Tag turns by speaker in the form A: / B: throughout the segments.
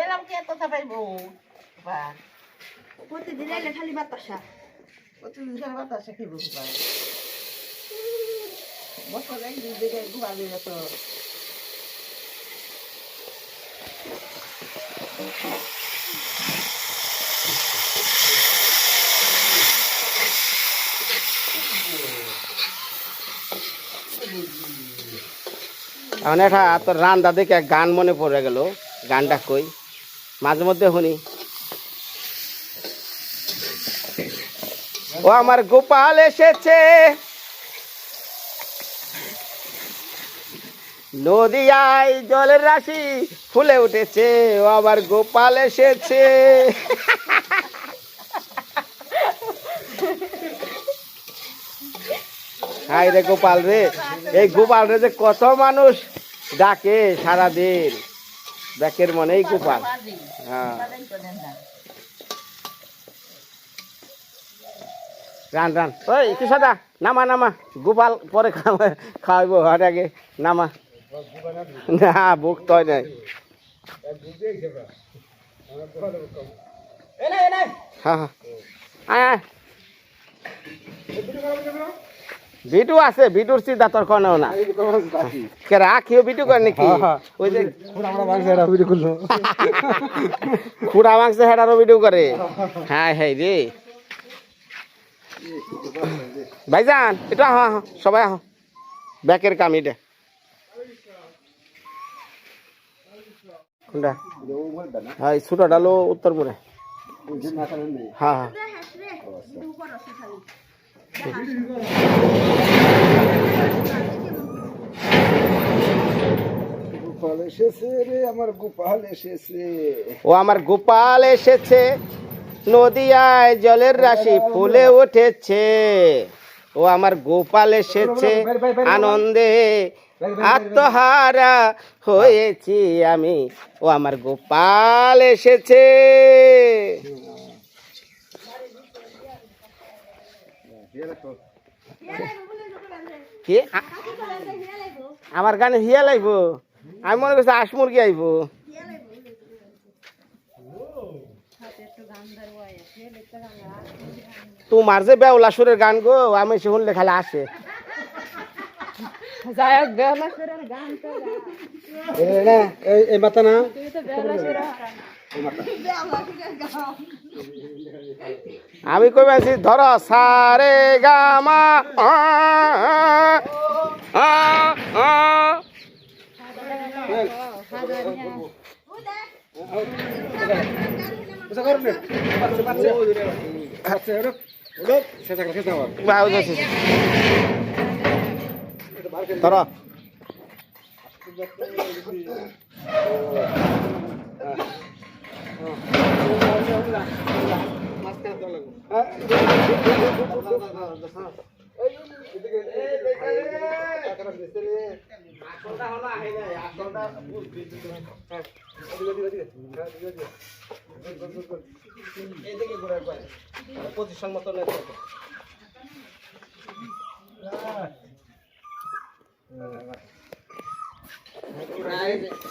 A: এলাম কে কথা পাইবো বা
B: প্রতিদিন এলে খালি বাতাসা
A: প্রতিদিন খালি বাতাসা খাইব বা বছর একদিন দেখে ঘুমাবি না তো
C: এখন একটা তোর রান্দা দেখে এক গান মনে পড়ে গেল গানটা কই মাঝে মধ্যে শুনি ও আমার গোপাল এসেছে নদিয়ায় জলের রাশি ফুলে উঠেছে ও আমার গোপাল এসেছে হাই রে গোপাল রে এই গোপাল রে যে কত মানুষ ডাকে সারাদিন ব্যাকের মনেই গোপাল হ্যাঁ রান রান ওই কি সাদা নামা নামা গোপাল পরে খাওয়াইব হাট আগে নামা না বুক তয় নাই হ্যাঁ হ্যাঁ আয় ভিডিও আছে ভিডিওর চিন্তা তোর কোনো না কে রাখিও ভিডিও করে নাকি ওই যে খুড়া মাংস হেডারও ভিডিও করে হ্যাঁ হ্যাঁ রে ভাইজান এটা হ্যাঁ সবাই আহ ব্যাকের কাম এটা কোনটা হ্যাঁ ছোট ডালো উত্তরপুরে হ্যাঁ হ্যাঁ
D: গোপাল এসেছে রে আমার গোপাল এসেছে
C: ও আমার গোপাল এসেছে নদিয়ায় জলের রাশি ফুলে উঠেছে ও আমার গোপাল এসেছে আনন্দে আত্মহারা হয়েছি আমি ও আমার গোপাল এসেছে কি আমার গানে হিয়া লাগবো আমি মনে করছি হাঁস মুরগি আইব তোমার যে বেউলা সুরের গান গো আমি শুনলে খালি আসে
D: এই মাথা না
C: আমি কই আছি ধর সারে গামা ধর পজিশন মতো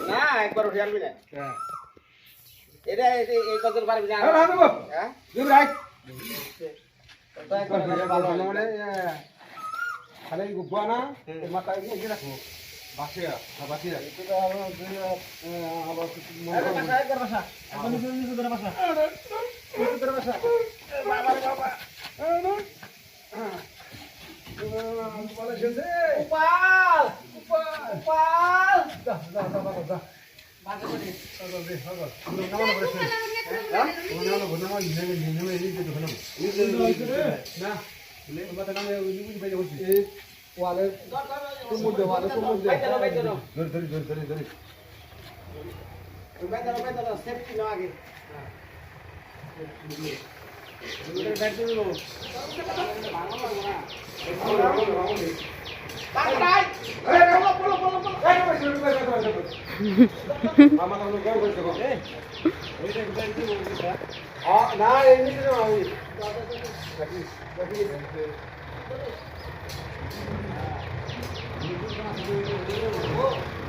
C: না একবার উঠে আনবি না এটা এই কত পারবি না
D: খালি গুবা না মাথা রাখো বাসিয়া বাসিয়া না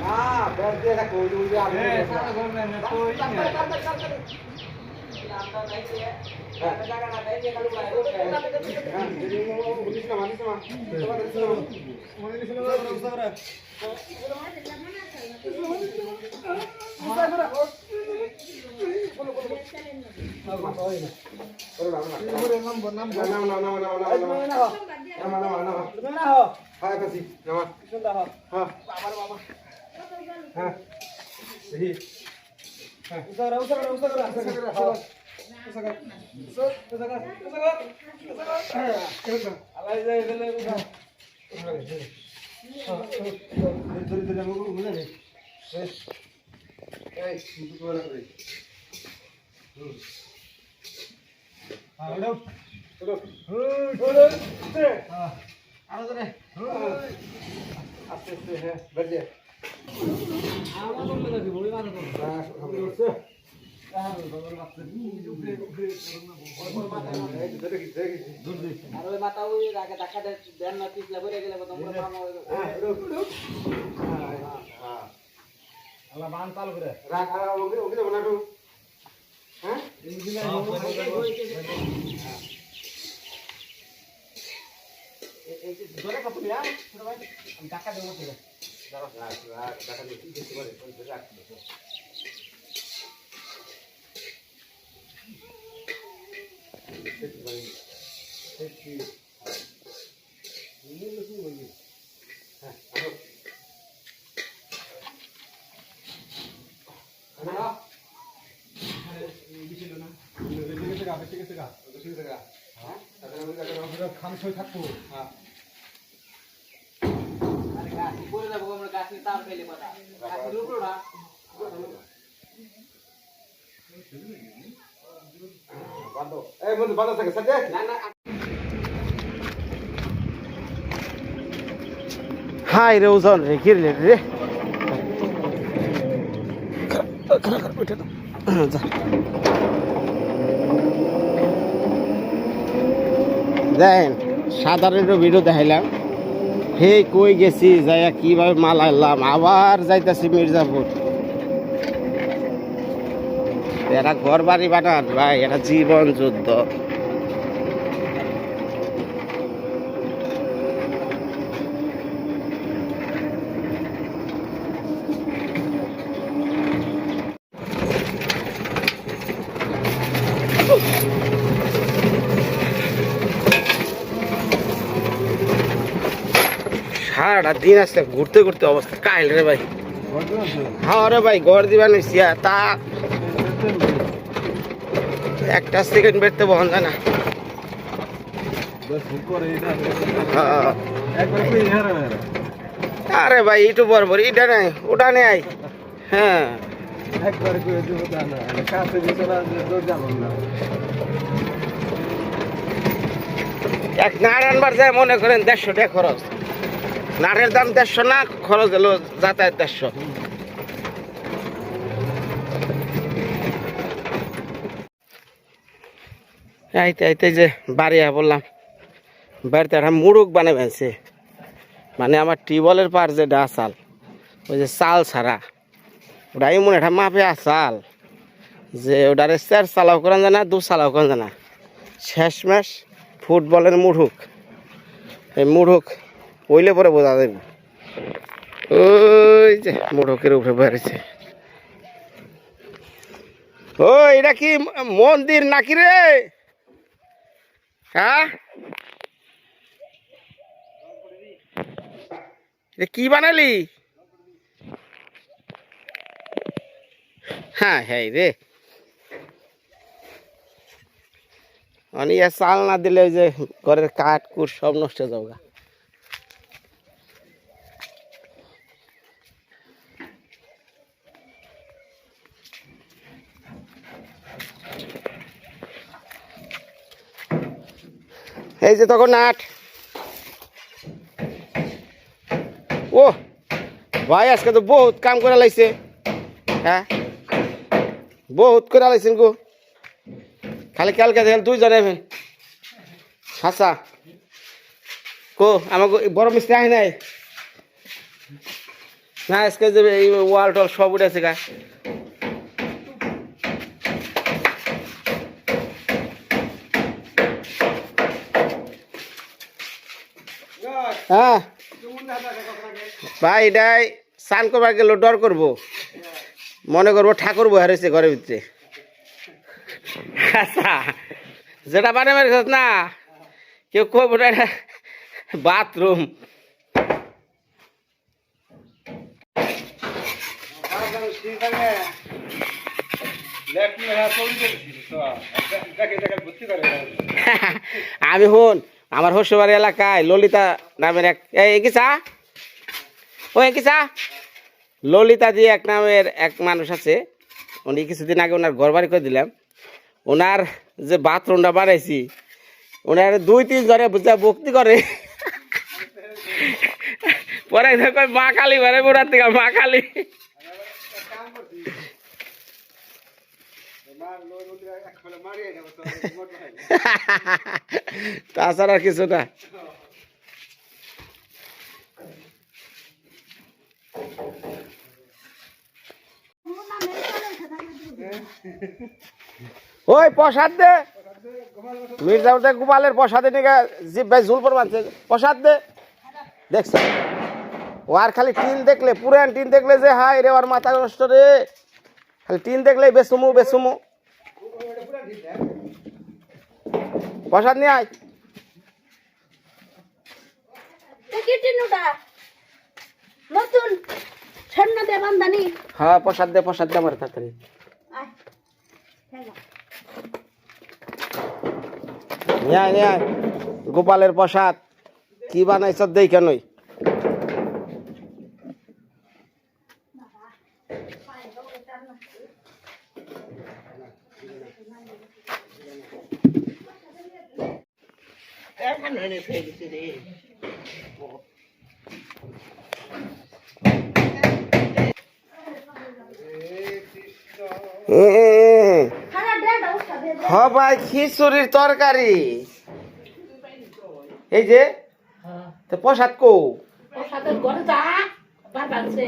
D: না ব্যাগ দিয়ে রাখো ওই যে আগে
C: হাই রে ওজন রে কি রে রে দেখেন সাধারণ ভিডিও দেখাইলাম হে কই গেছি যাইয়া কিভাবে মাল আনলাম আবার যাইতাছি মির্জাপুর এরা ঘর বাড়ি বানান ভাই এটা জীবন যুদ্ধ সারাটা দিন আসছে ঘুরতে ঘুরতে অবস্থা কাইল রে ভাই হ্যাঁ রে ভাই ঘর দিবা নিছি তা একটা সেকেন্ড বেরতে বহন যায় না আরে ভাই একটু বরাবর এটা নাই ওটা নেই হ্যাঁ এক নাড় আনবার যায় মনে করেন 150 টাকা খরচ নাড়ের দাম 150 না খরচ হলো যাতায়াত 150 আইতে আইতে যে বাড়ি বললাম বাড়িতে একটা মুরুগ বানিয়ে ফেলছে মানে আমার টিউবওয়েলের পার যে চাল ওই যে চাল ছাড়া ওটা এমন একটা মাপে চাল যে ওটারে 4 চালাও করেন জানা 2 চালাও করেন জানা শেষমেশ ফুটবলের মুরুগ এই মুরুগ ওইলে পরে বোঝা যাবে ওই যে মুরুগের উপরে বেড়েছে ও এটা কি মন্দির নাকি রে হ্যাঁ কি বানালি হ্যাঁ হ্যাঁ রে অনেক চাল না দিলে ওই যে ঘরের কাঠ কুট সব নষ্ট হয়ে যাবে এই যে তখন নাট ও ভাই আজকে তো বহুত কাম করে লাইছে হ্যাঁ বহুত করে লাইছেন গো খালি কালকে দেখেন 2 জন এবেন হাসা কো আমাকে বড় মিস্ত্রি আই নাই না আজকে যে এই ওয়াল টল সব উঠেছে গা। হ্যাঁ ভাই এটাই স্নান করবার গেলে ডর করবো, মনে করবো ঠাকুর বহার হয়েছে ঘরের ভিতরে। আচ্ছা যেটা মানে না কেউ কব বাথরুম। আমি হন আমার হর্ষবাড়ি এলাকায় ললিতা নামের এক এঁকিছা ও এঁকিছা ললিতা দিয়ে এক নামের এক মানুষ আছে। উনি কিছুদিন আগে ওনার ঘর বাড়ি করে দিলাম। ওনার যে বাথরুমটা বানাইছি ওনার 2-3 জনে বুঝা ভক্তি করে, পরে মা কালী বারে বুড়ার থেকে মা কালী। তাছাড়া কিছু না। ওই প্রসাদ দে মির্জাউতে গোপালের প্রসাদে নিয়ে জিব্বাই ঝুল পর মানছে প্রসাদ দে। দেখছ ও আর খালি টিন দেখলে পুরান টিন দেখলে যে হাই রে ওর মাথা নষ্ট রে, খালি টিন দেখলে বেসুমু বেসুমু। প্রসাদ নিয়ে আয়।
B: নতুন ছন্না দে বান্দানি।
C: হ্যাঁ প্রসাদ দে আমার তাড়াতাড়ি। নিয়ে আয় গোপালের প্রসাদ কি বানাইছ দেই কেনই।
A: এখানে এনে ফেলে দিছি রে।
C: ভাই খিচুড়ির তরকারি এই যে প্রসাদ কো
A: প্রসাদের ঘরে যা বার বানছে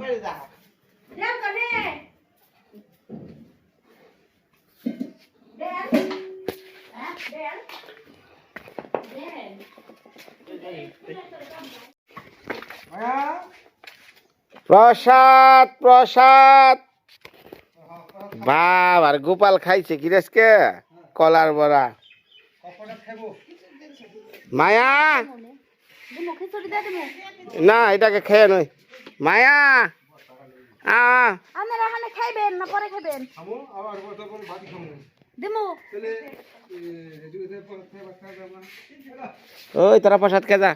A: ঘরে যা
C: প্রসাদ প্রসাদ। বাব আর গোপাল খাইছে কি রেসকে কলার বড়া। মায়া না এটাকে খেয়ে নই মায়া
B: আপনারা এখানে খাইবেন না পরে খাবেন? দিমু
C: ওই তোরা প্রসাদ খেয়ে যা।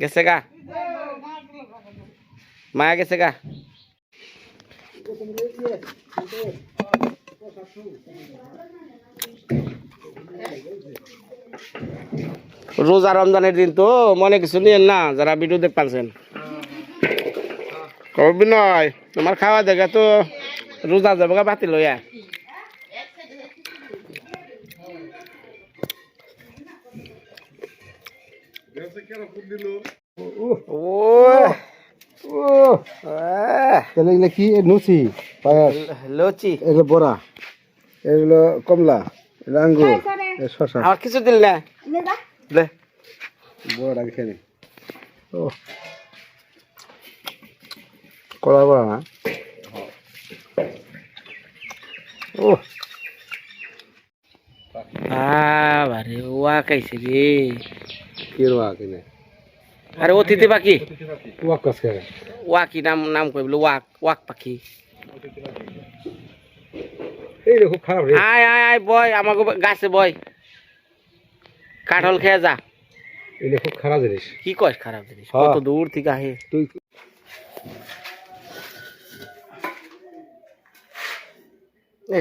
C: গেছে গা মায়া গেছে গা। রোজা রমজানের দিন তো মনে কিছু নিয়েন না যারা ভিডিও দেখ পাচ্ছেন। কবি নয় তোমার খাওয়া দেখা তো রোজা যাবে গা বাতিল হইয়া।
D: কি নুচি
C: লচি
D: এগুলো বড়া, এগুলো কমলা, এগুলো আঙ্গুর, শশা।
C: আমার কিছু দিল না দে
D: বড়া খেয়ে ও কলা বড়া না ও
C: বারে ওয়া খাইছে রে
D: কি রোয়া কিনে।
C: আরে অতিথি পাখি
D: ওয়াক কাজ করে
C: ওয়া কি নাম নাম কই বলে ওয়াক ওয়াক পাখি।
D: এই রে খুব খারাপ রে।
C: আয় আয় আয় বয় আমাকে গাছে বয় কাঠল খেয়ে যা।
D: এটা খুব খারাপ জিনিস।
C: কি কস খারাপ জিনিস কত দূর থেকে আহে
D: তুই
C: এ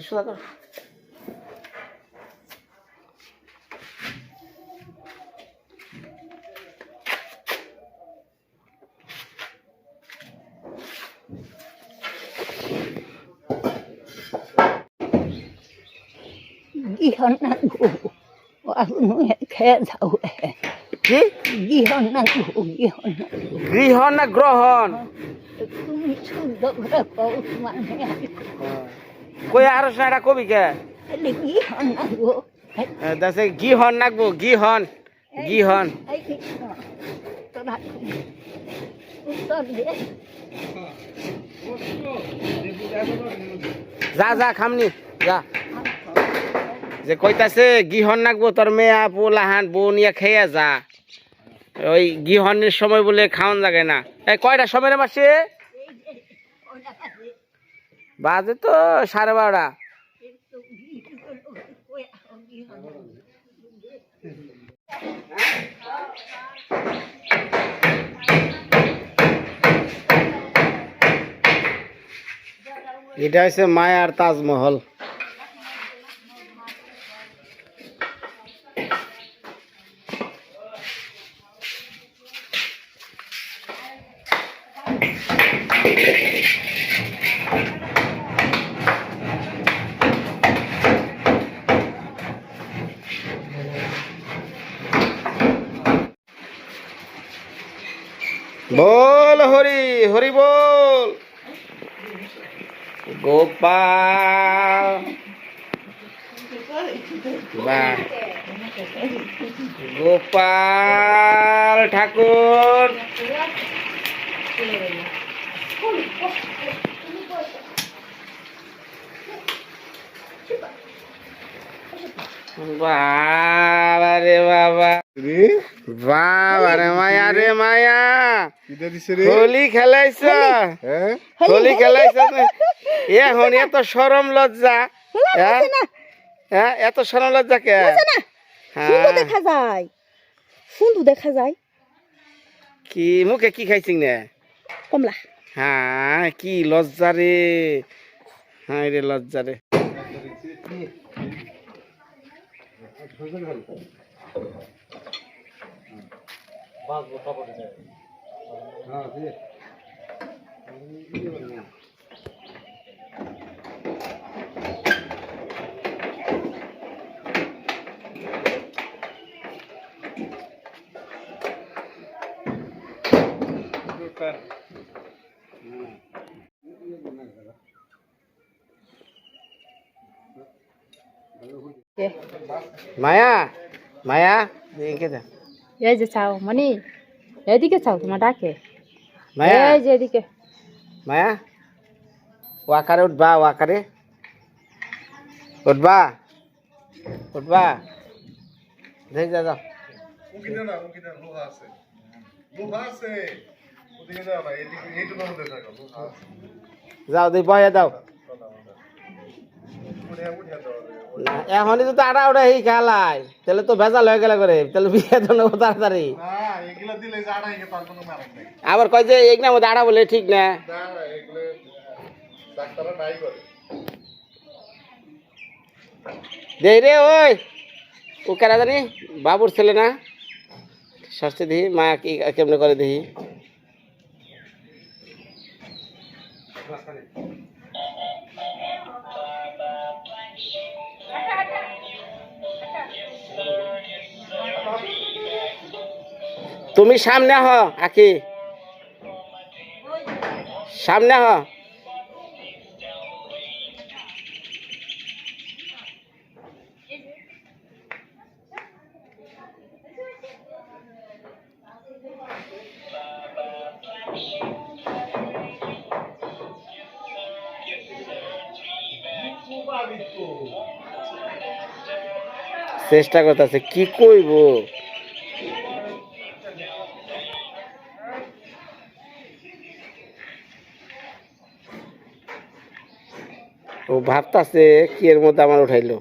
C: সুদা কর
A: ইহন না
B: খেয়ে যাও
C: কি
B: গৃহণ না গৃহণ
C: গৃহ না গ্রহণ
B: তুমি শুদ্ধ করে কও তোমার
C: কই আর এটা কবি কে
B: গৃহণ না গো
C: দাসে গিহন নাকবো গিহন গিহন
B: তোরা উত্তর দে
C: যা যা খামনি যা যে কইতাছে গিহন নাকবো তোর মেয়া পোলাহান বউ নিয়ে খেয়ে যা ওই গিহনের সময় বলে খাওয়ান জাগে না এই কয়টা সময় রে মাসে বাজে তো 12:30 এটা হচ্ছে মায়ার তাজমহল बोल हरि हरि बोल गोपाल वाह गोपाल ठाकुर बाबा रे बाबा
D: রে
C: বাবা রে মায়া রে মায়া
D: কিটা দিছে রে
C: হোলি খেলাইছ
D: হ্যাঁ
C: হোলি খেলাইছ এখন এত শরম লজ্জা হ্যাঁ হ্যাঁ এত শরম লজ্জা কে
B: সুন্দর দেখা যায় সুন্দর দেখা যায়
C: কি মুখে কি খাইছিস না
B: কমলা
C: হ্যাঁ কি লজ্জা রে হ্যাঁ রে লজ্জা রে মায়া মায়া দেখে দে
E: এই যে চাও মানে এদিকে চাও তোমার ডাকে
C: মায়া
E: এই যে এদিকে
C: মায়া ওয়াকারে উঠবা ওয়াকারে উঠবা উঠবা দেখ যা যাও
D: মুকিনা না মুকিনা লোহা আছে ওদিকে যাও না এদিকে এইটুকুর মধ্যে থাকো লোহা আছে
C: যাও দেখ বয়া দাও
D: উঠে উঠে দাও
C: না, এখনই তো আড়া উড়া এই খেলাই তাহলে তো ভেজাল হয়ে গেলে করে তাহলে বিয়ে তো নেবো তাড়াতাড়ি
D: না এগুলা দিলে জাড়াই গে তার কোনো মারাম নাই
C: আবার কয় যে এগনার মধ্যে আড়া বলে ঠিক না
D: না এগুলো ডাক্তাররা নাই করে
C: দে রে ওই ও কেনা জানি বাবুর ছেলে না শাস্তি দিহি মায়া কি কেমনে করে দিহি তুমি সামনে হ আকি সামনে হ চেষ্টা করতেছে কি কইব ও ভাবতাছে কি এর মধ্যে আমার উঠাইলো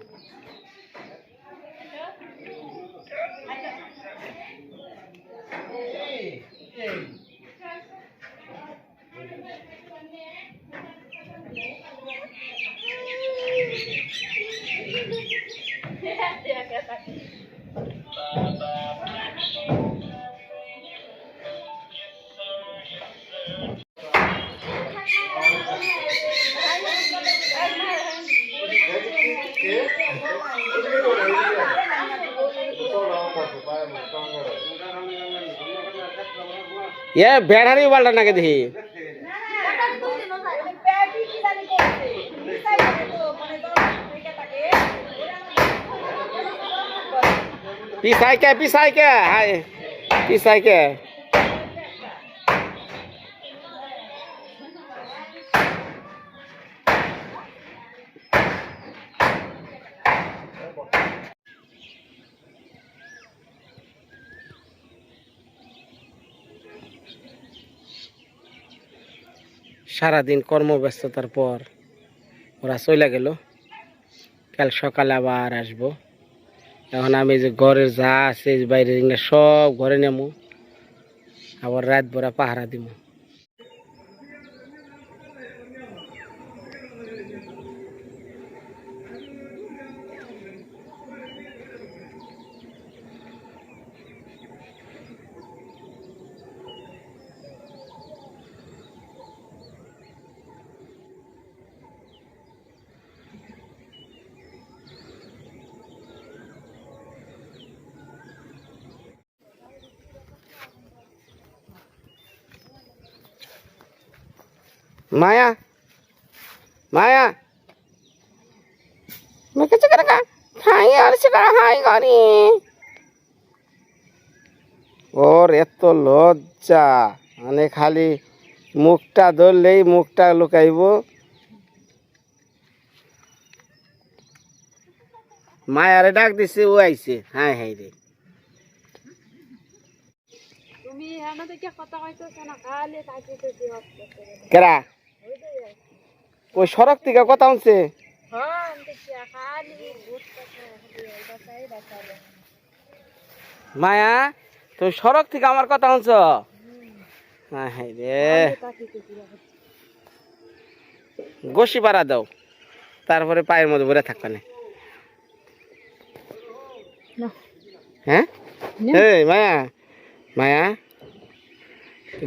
D: কে
C: এ বেড়ারি বালটা নাকি দেখি পিসাই কে হাই পিসাই কে সারাদিন কর্মব্যস্ততার পর ওরা চলে গেল। কাল সকালে আবার আসবো। এখন আমি যে ঘরের যা আছে বাইরে সব ঘরে নেমু, আবার রাত ভরা পাহারা দিব। মায়া মায়া কিছু করে খাই আর হাই করি। ওর এত লজ্জা, মানে খালি মুখটা ধরলেই মুখটা লুকাইব। মায়ারে ডাক দিছে, ও আইছে। হাই হাই রে, কেরা ওই সড়ক থেকে কথা শুনছে? মায়া তুমি সড়ক থেকে আমার কথা শুনছ? হাই রে, গোসি পাড়া দাও, তারপরে পায়ের মধ্যে ভরে থাকবে না। হ্যাঁ মায়া মায়া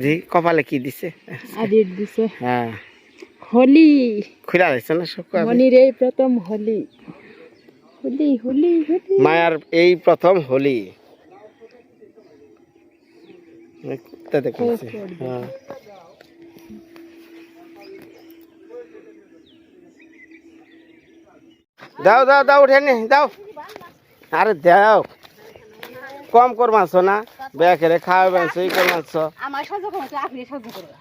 C: জি কপালে কি দিছে? হ্যাঁ
E: হোলি
C: খুলা দিছে না সব।
E: মনির এই প্রথম হোলি। হোলি হোলি হোলি
C: মায়ার এই প্রথম হোলি। হ্যাঁ দাও দাও দাও উঠে নি দাও। আরে দাও, কম কর মাছ না বেখেরে খাওয়া সেই কর মাছ।
E: আমার সাহায্য করতে আপনি সাহায্য করবেন।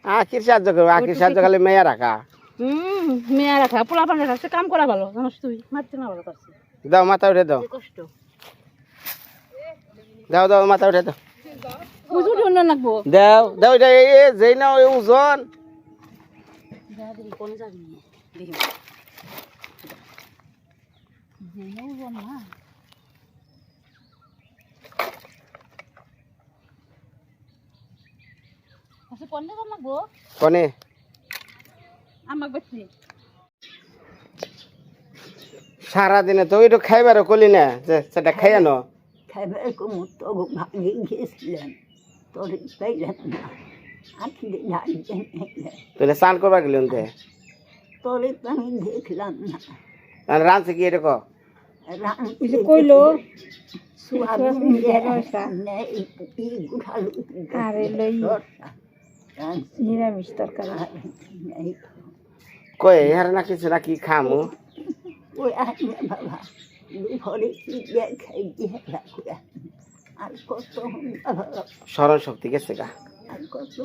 C: আখির সাহায্য করবে, আখির সাহায্য খালি মেয়া রাখা।
E: মেয়া রাখা পোলা পানের কাছে কাম করা ভালো, জানিস তুই মারতে না ভালো করছিস।
C: দাও মাথা উঠে দাও,
E: কষ্ট
C: দাও দাও মাথা উঠে দাও।
E: বুঝু ধন্য লাগবো।
C: দাও দাও এটা যেই না ওই ওজন।
E: কোন যাবি দেখি যে ওজন না আচ্ছা কোনে জন লাগবো
C: কোনে
E: আমাক বেশি
C: সারাদিনে তো ওইটা খাইবারও করলি না, যে সেটা খাই আনো।
B: খাইবার কোনো তো ভাগে গেছিলেন, তোর পাইলেন না, আখি
C: তুই স্নান করবা গেলি অন্তে,
B: তোরে তো আমি দেখলাম না।
C: রাঁধছে কি এটা
E: কইলো
B: সোয়াবিন
E: আরে লই নিরামিষ তরকারি
C: কই আর না কিছু না কি খামু।
B: ওই আনে বাবা ঘরে কি দেখাই দিয়ে রাখুয়া আর কত
C: স্মরণ শক্তি গেছে গা।
B: আর কত